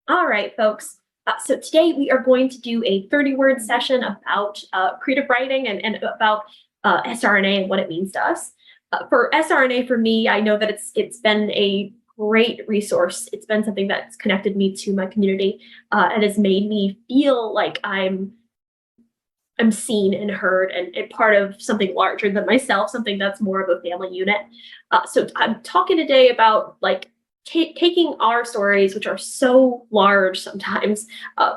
All right, folks. So today we are going to do a 30-word session about creative writing and about SRNA and what it means to us. For SRNA, for me, I know that it's been a great resource. It's been something that's connected me to my community and has made me feel like I'm seen and heard and part of something larger than myself, something that's more of a family unit. So I'm talking today about like taking our stories, which are so large sometimes.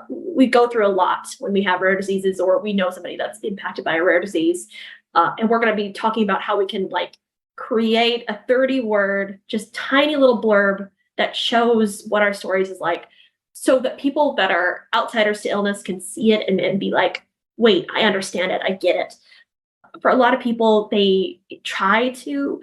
We go through a lot when we have rare diseases or we know somebody that's impacted by a rare disease. And we're going to be talking about how we can like create a 30-word, just tiny little blurb that shows what our stories is like so that people that are outsiders to illness can see it and be like, wait, I understand it. I get it. For a lot of people, they try to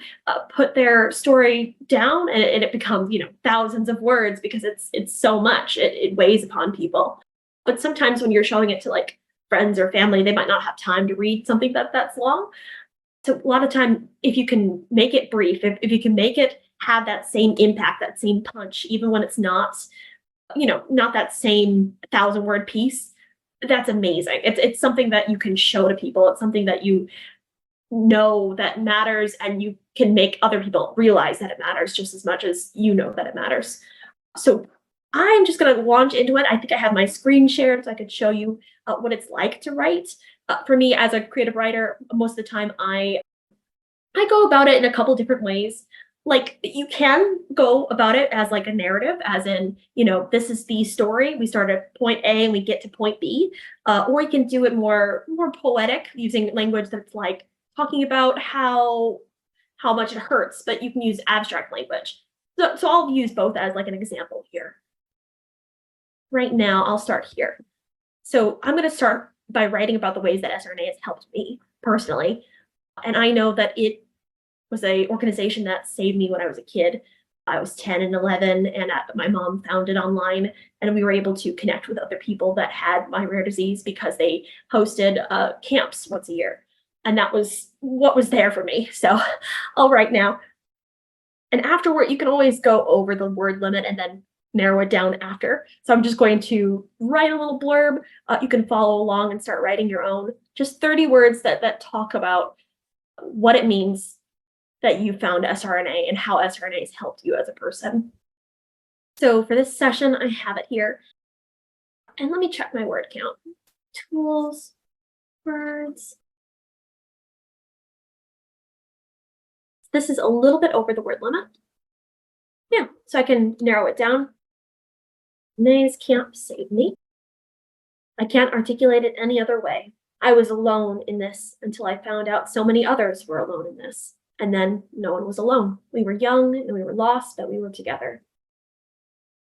put their story down and it becomes, thousands of words because it's so much. It weighs upon people. But sometimes when you're showing it to like friends or family, they might not have time to read something that's long. So a lot of time, if you can make it brief, if you can make it have that same impact, that same punch, even when it's not, not that same 1,000-word piece, that's amazing. It's something that you can show to people. It's something that you know that matters, and you can make other people realize that it matters just as much as you know that it matters. So I'm just going to launch into it. I think I have my screen shared so I could show you what it's like to write. For me, as a creative writer, most of the time I go about it in a couple different ways. Like you can go about it as like a narrative, as in, this is the story. We start at point A and we get to point B, or you can do it more poetic, using language that's like talking about how much it hurts, but you can use abstract language. So I'll use both as like an example here. Right now, I'll start here. So I'm going to start by writing about the ways that SRNA has helped me personally, and I know that it was a organization that saved me when I was a kid. I was 10 and 11, and my mom found it online, and we were able to connect with other people that had my rare disease because they hosted camps once a year. And that was what was there for me. So I'll write now. And afterward, you can always go over the word limit and then narrow it down after. So I'm just going to write a little blurb. You can follow along and start writing your own. Just 30 words that talk about what it means that you found SRNA and how SRNA has helped you as a person. So for this session, I have it here. And let me check my word count. Tools, words. This is a little bit over the word limit. Yeah, so I can narrow it down. Nays can't save me. I can't articulate it any other way. I was alone in this until I found out so many others were alone in this. And then no one was alone. We were young and we were lost, but we were together.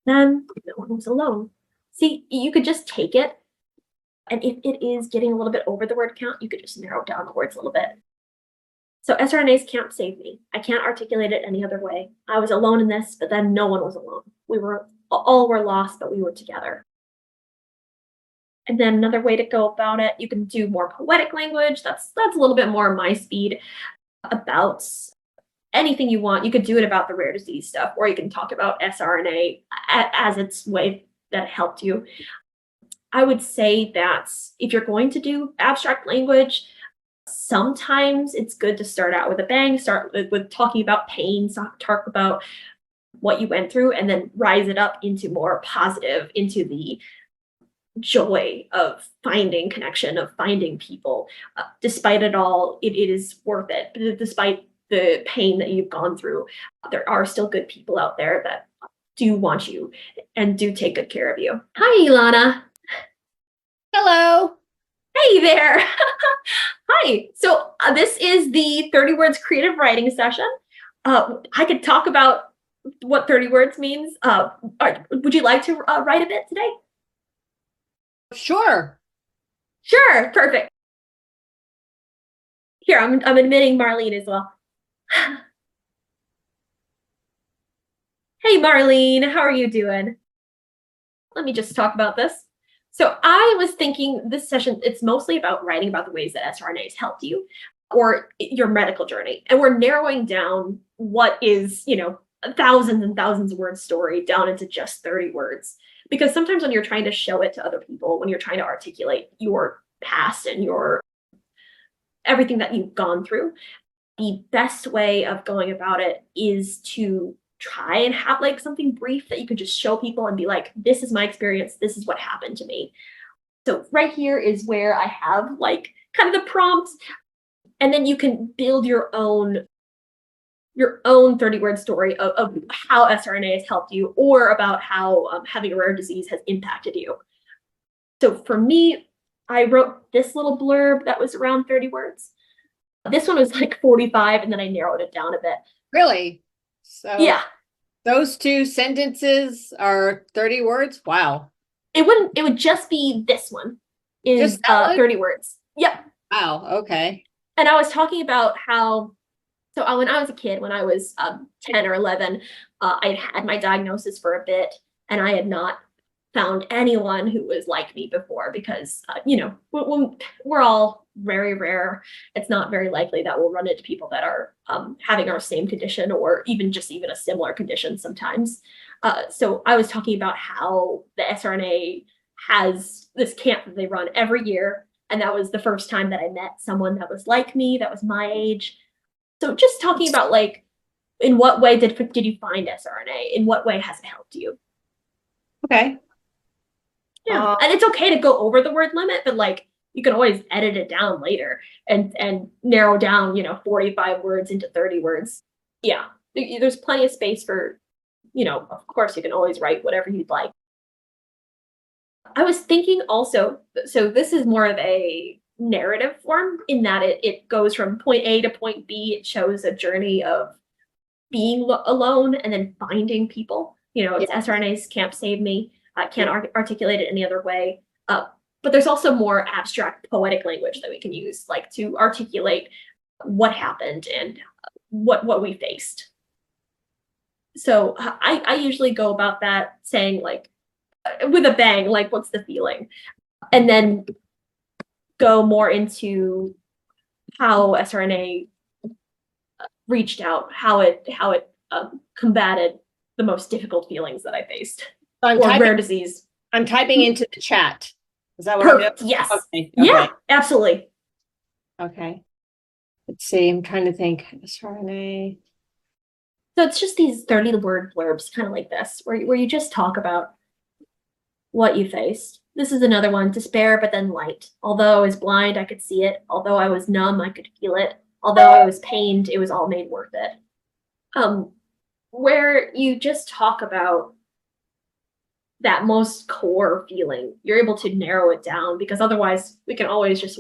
Then no one was alone. See, you could just take it. And if it is getting a little bit over the word count, you could just narrow down the words a little bit. So SRNAs can't save me. I can't articulate it any other way. I was alone in this, but then no one was alone. We were all were lost, but we were together. And then another way to go about it, you can do more poetic language. That's a little bit more my speed. About anything you want. You could do it about the rare disease stuff, or you can talk about SRNA as its way that helped you. I would say that if you're going to do abstract language, sometimes it's good to start out with a bang, start with talking about pain, talk about what you went through, and then rise it up into more positive, into the joy of finding connection, of finding people. Despite it all, it is worth it. Despite the pain that you've gone through, there are still good people out there that do want you and do take good care of you. Hi, Ilana. Hello. Hey there. Hi. So this is the 30 words creative writing session. I could talk about what 30 words means. Would you like to write a bit today? Sure. Sure, perfect. Here, I'm admitting Marlene as well. Hey, Marlene, how are you doing? Let me just talk about this. So I was thinking this session, it's mostly about writing about the ways that SRNA has helped you or your medical journey. And we're narrowing down what is, thousands and thousands of word story down into just 30 words. Because sometimes when you're trying to show it to other people, when you're trying to articulate your past and your everything that you've gone through, the best way of going about it is to try and have like something brief that you could just show people and be like, this is my experience, this is what happened to me. So right here is where I have like kind of the prompts, and then you can build your own 30-word story of how SRNA has helped you, or about how having a rare disease has impacted you. So for me, I wrote this little blurb that was around 30 words. This one was like 45, and then I narrowed it down a bit. Really? So Yeah. those 2 sentences are 30 words? Wow. It would just be this one is Just that one? 30 words. Yep. Wow. Okay. And I was talking about how, so when I was a kid, when I was 10 or 11, I had my diagnosis for a bit, and I had not found anyone who was like me before, because, when we're all very rare, it's not very likely that we'll run into people that are having our same condition, or even a similar condition sometimes. So I was talking about how the SRNA has this camp that they run every year. And that was the first time that I met someone that was like me, that was my age. So just talking about like, in what way did you find SRNA? In what way has it helped you? Okay. Yeah. And it's okay to go over the word limit, but like you can always edit it down later and narrow down, 45 words into 30 words. Yeah. There's plenty of space for, of course you can always write whatever you'd like. I was thinking also, so this is more of a narrative form in that it goes from point A to point B. It shows a journey of being alone and then finding people. It's SRNA's Can't Save Me. I can't articulate it any other way. But there's also more abstract poetic language that we can use, like to articulate what happened and what we faced. So I usually go about that saying like, with a bang, like what's the feeling? And then go more into how SRNA reached out, how it combated the most difficult feelings that I faced. So rare disease. I'm typing into the chat. Is that what I'm doing? Yes. Okay. Yeah, absolutely. Okay. Let's see. I'm trying to think. SRNA. So it's just these 30-word blurbs, kind of like this, where you just talk about what you faced. This is another one: despair, but then light. Although I was blind, I could see it. Although I was numb, I could feel it. Although I was pained, it was all made worth it. Where you just talk about that most core feeling, you're able to narrow it down, because otherwise we can always just,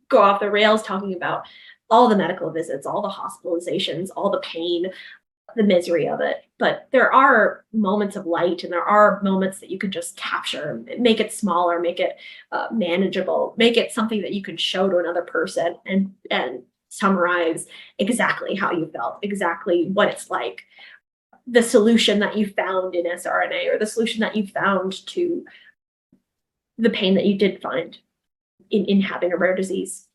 go off the rails talking about all the medical visits, all the hospitalizations, all the pain, the misery of it. But there are moments of light, and there are moments that you can just capture, make it smaller, make it manageable, make it something that you can show to another person and summarize exactly how you felt, exactly what it's like, the solution that you found in SRNA, or the solution that you found to the pain that you did find in having a rare disease.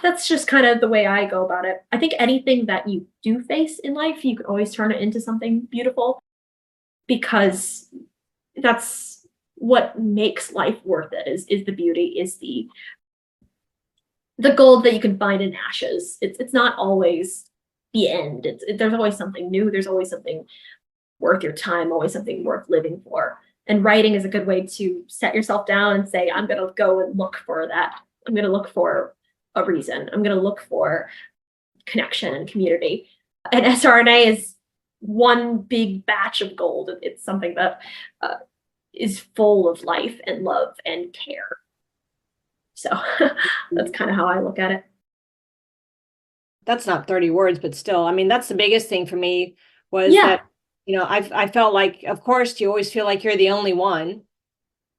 That's just kind of the way I go about it. I think anything that you do face in life, you can always turn it into something beautiful, because that's what makes life worth it, is the beauty, is the gold that you can find in ashes. It's not always the end. There's always something new. There's always something worth your time, always something worth living for. And writing is a good way to set yourself down and say, I'm going to go and look for that. I'm going to look for a reason. I'm going to look for connection and community. And SRNA is one big batch of gold. It's something that is full of life and love and care. So that's kind of how I look at it. That's not 30 words, but still, I mean, that's the biggest thing for me was that, I felt like, of course, you always feel like you're the only one.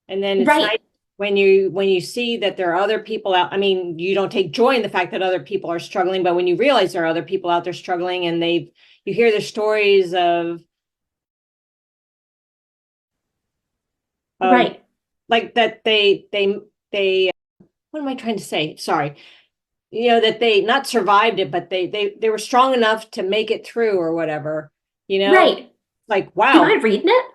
And then it's nice when you see that there are other people out. I mean, you don't take joy in the fact that other people are struggling, but when you realize there are other people out there struggling, and you hear the stories of like that they what am I trying to say? Sorry. That they not survived it, but they were strong enough to make it through or whatever, Right. Like, wow. Do you mind reading it?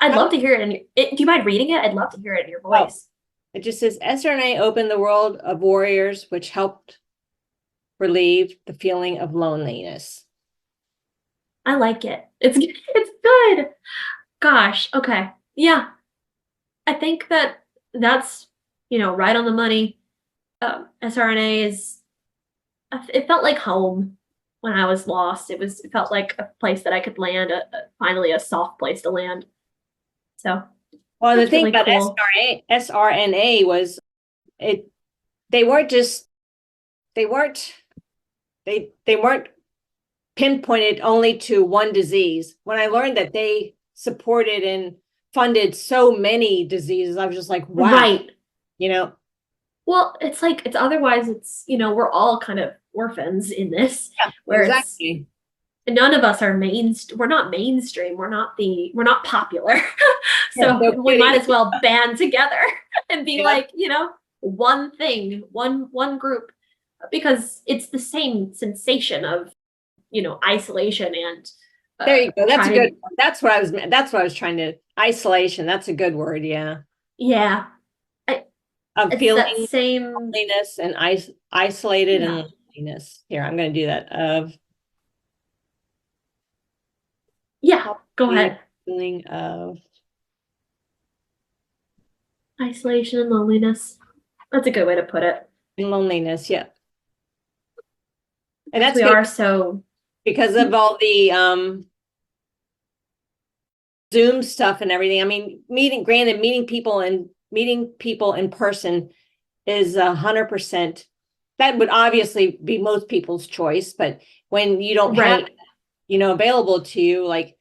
I'd love to hear it do you mind reading it? I'd love to hear it in your Oh, voice. it just says SRNA opened the world of warriors, which helped relieve the feeling of loneliness. I like it. It's good. Gosh. Okay. Yeah. I think that's, right on the money. SRNA it felt like home when I was lost. It felt like a place that I could land, finally a soft place to land. So Well, the that's thing really about cool. SRNA was they weren't just, they weren't pinpointed only to one disease. When I learned that they supported and funded so many diseases, I was just like, wow, Right. you know, Well, it's like it's otherwise it's, we're all kind of orphans in this, yeah, where it's exactly. none of us are we're not mainstream, we're not popular. Yeah, So no we might kidding. as well band together and be Yeah. like, one thing, one group, because it's the same sensation of, isolation and There you go. That's a trying good, to, that's what I was trying to, isolation. That's a good word. Yeah. yeah, I, Of it's that feeling same, loneliness and isolated yeah, and loneliness. Here, I'm going to do that. Of yeah, go the ahead. feeling of, Isolation and loneliness. That's a good way to put it. loneliness. Yeah. And Because that's we good are so, because of all the Zoom stuff and everything. I mean, meeting people in person is 100%. That would obviously be most people's choice, but when you don't have, right, available to you, like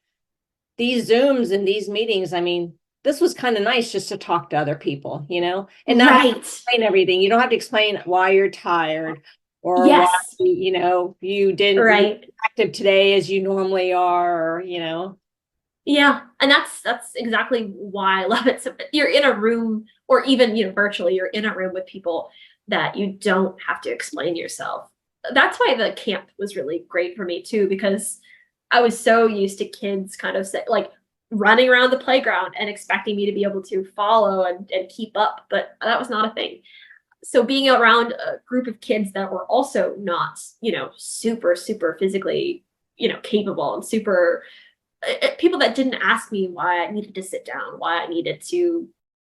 these Zooms and these meetings, I mean, this was kind of nice just to talk to other people, and not have to right. explain everything. You don't have to explain why you're tired or why, Yes, you didn't you right. active today as you normally are, Yeah, and that's exactly why I love it. So you're in a room, or even, virtually, you're in a room with people that you don't have to explain yourself. That's why the camp was really great for me too, because I was so used to kids kind of like running around the playground and expecting me to be able to follow and keep up, but that was not a thing. So being around a group of kids that were also not, super, super physically, capable and super people that didn't ask me why I needed to sit down, why I needed to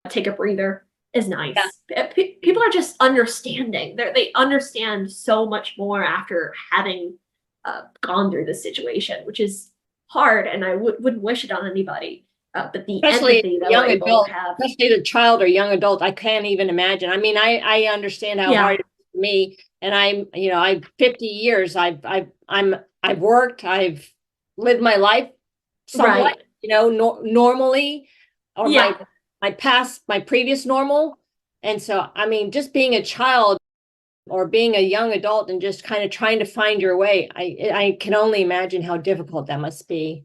take a breather is Yeah. nice. People are just understanding. They understand so much more after having gone through this situation, which is hard, and I wouldn't wish it on anybody. But the Especially empathy that we're young able to adult, have, especially the child or young adult, I can't even imagine. I mean, I understand how yeah, hard it is for me, and I've 50 years. I've worked, I've lived my life somewhat, right, normally, or yeah. my previous normal. And so, I mean, just being a child or being a young adult and just kind of trying to find your way, I can only imagine how difficult that must be.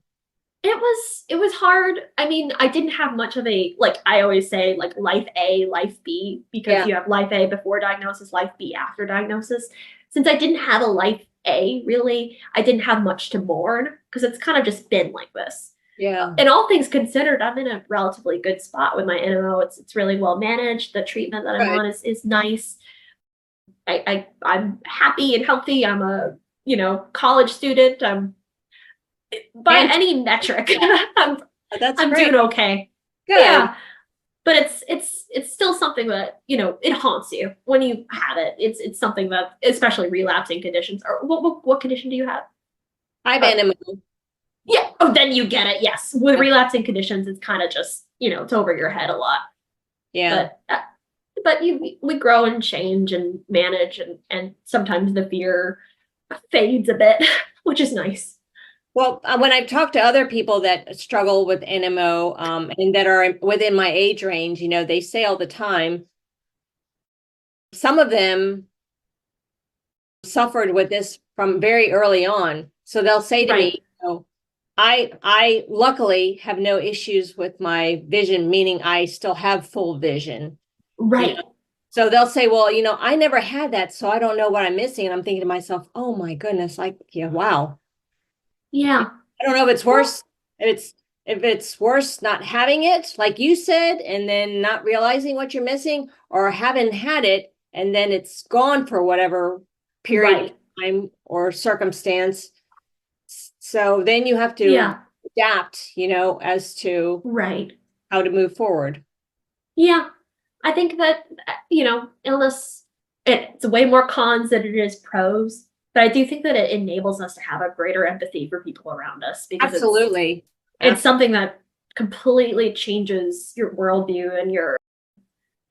It was hard. I mean, I didn't have much of a, like I always say, like life A, life B, because Yeah, you have life A before diagnosis, life B after diagnosis. Since I didn't have a life A, really, I didn't have much to mourn because it's kind of just been like this. yeah, And all things considered, I'm in a relatively good spot with my NMO. It's really well managed. The treatment that I'm good. on is nice. I'm happy and healthy. I'm a, college student. I'm by And any metric, I'm that's I'm great. doing okay. Good. Yeah, but it's still something that, it haunts you when you have it. It's something that, especially relapsing conditions. Or what condition do you have? I've Oh, animal. yeah. Oh, then you get it. Yes, with relapsing conditions, it's kind of just, it's over your head a lot. Yeah. But we grow and change and manage, and sometimes the fear fades a bit, which is nice. Well, when I've talked to other people that struggle with NMO, and that are within my age range, they say all the time, some of them suffered with this from very early on. So they'll say to Right. me, I luckily have no issues with my vision, meaning I still have full vision. You Right. know, so they'll say, well, I never had that, so I don't know what I'm missing. And I'm thinking to myself, oh my goodness, yeah, wow. Yeah. I don't know if it's Well, worse. If if it's worse not having it, like you said, and then not realizing what you're missing, or having had it and then it's gone for whatever period Right. of time or circumstance. So then you have to Yeah. adapt, as to Right. how to move forward. Yeah. I think that, illness, it's way more cons than it is pros. But I do think that it enables us to have a greater empathy for people around us because Absolutely. it's something that completely changes your worldview and your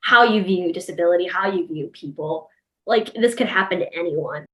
how you view disability, how you view people. Like this could happen to anyone.